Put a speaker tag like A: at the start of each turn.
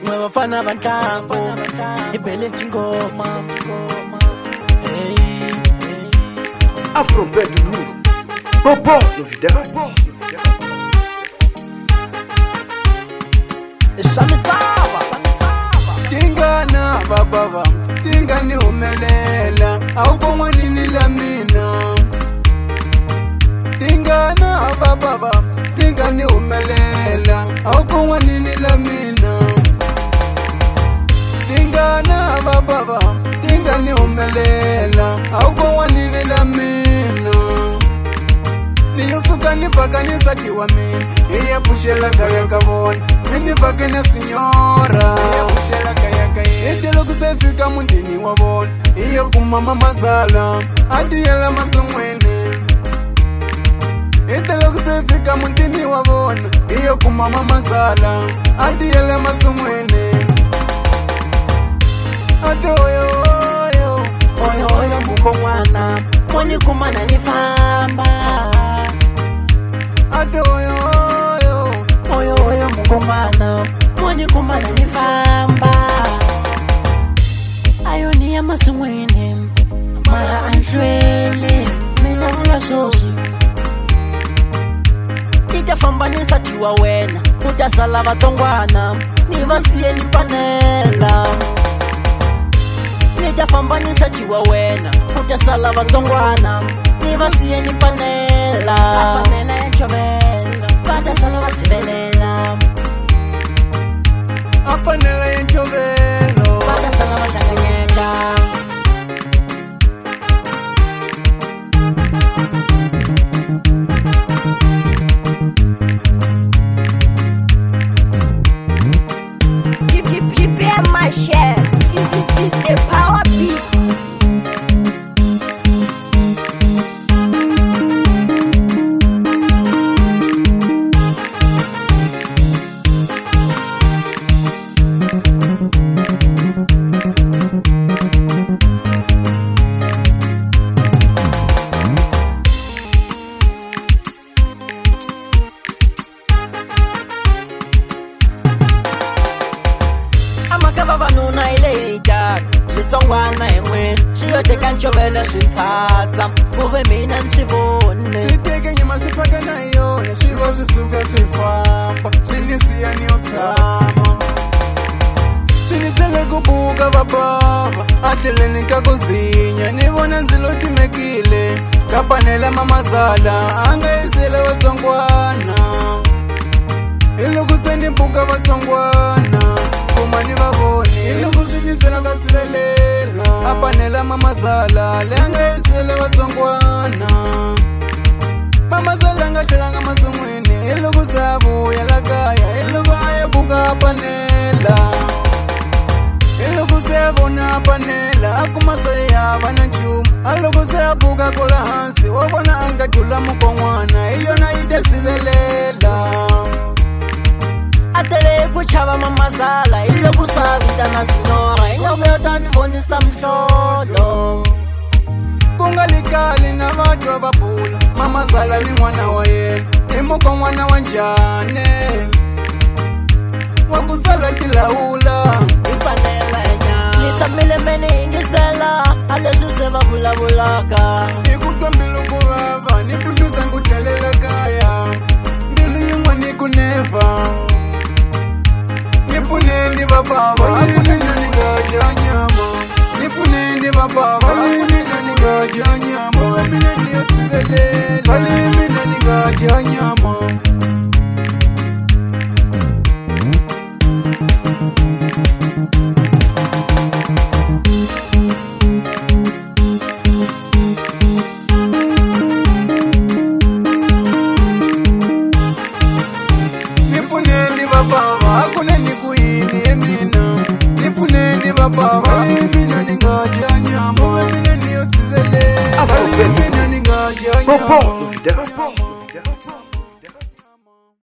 A: Nueva fana bantambo, ibele tingoma.
B: Afro Bed News. Bobo novidade.
A: Shamisaba.
C: Tingana baba, tingani umelela, awubongwa nini la mina. Tingana baba, tingani umelela, awubongwa nini la mina. Tingana baba, tingani umelela, awubongwa nini la mina. Niyosuka nivakanisa tiwa mina, iya pushela kaya kabona, minivakane signora. Itelo kusefika mundini wabona, iyo kumama mazala, adiyela masungwene. Itelo kusefika mundini wabona, iyo kumama mazala, adiyela masungwene.
A: Oyo mbuko mwana, mwenye kumana nifamba. Oyo mbuko mwana, mwenye kumana nifamba. Ayo ni ya masungwene, mara anjwele, mina mula sosu. Itafamba nisatiwa wena, utasala vatongwana, nivasiye nipanela. Nitafamba nisachiwa wena, utasala vatongwana, nivasiye nipanela. Apanela ya nchovela, vatasala vativelela.
C: Apanela ya nchovelo,
A: vatasala vatanganyeka.
D: Keep my share. It's the power beat.
A: Vanuna ileja, zitsongwana imwe, shiyoteka nchovela swithatha, kuve mina nchivone.
C: Switeke nyama swifaka na yona, swiva swisuka swifamba, swinisiya ni utshama. Swinitele kubuka vabava, atlheleni ka kuzinya, ni vona ndzilo timekile, kapanela mamazala, anga yisele vatsongwana. Iloko se ni buka vatsongwana, kumani vavoni, iloko swinitela ka tsilelela, apanela mamazala, leanga yisele vatsongwana. Mamazala nga thelanga masungwini, iloko se avuya la kaya, iloko aya buka apanela. Iloko se avona apanela, akuma se yava na nchumu, aloko se abuka kola hansi, wavona anga dlula mukon'wana, iyona ite sivelela.
A: Atele kuchava mamazala, iloku savita na signora, ingaveta nivonisa mhlolo.
C: Kungalikali na vatu vapula, mamazala ni mwana wa yena, imuko mwana wa njane. Wakusala kilaula,
A: Ipanela enya, nisamile meni ingisela, aleshu seva bula bulaka.
C: ikutwa mbilu kuvava, nikunduza ngutelela kaya, mbilu yungwa nikuneva. Nipuneni vababa, alimina nigaja nyama. Nipuneni vababa, alimina nigaja nyama. Wamina niyotsivelela, alimina nigaja nyama. Nipuneni vababa, hakuna nikuini emina. Nipuneni vababa, alimina nigaja nyama. Wamina niyotsivelela, alimina nigaja nyama.
B: Bobo novidade.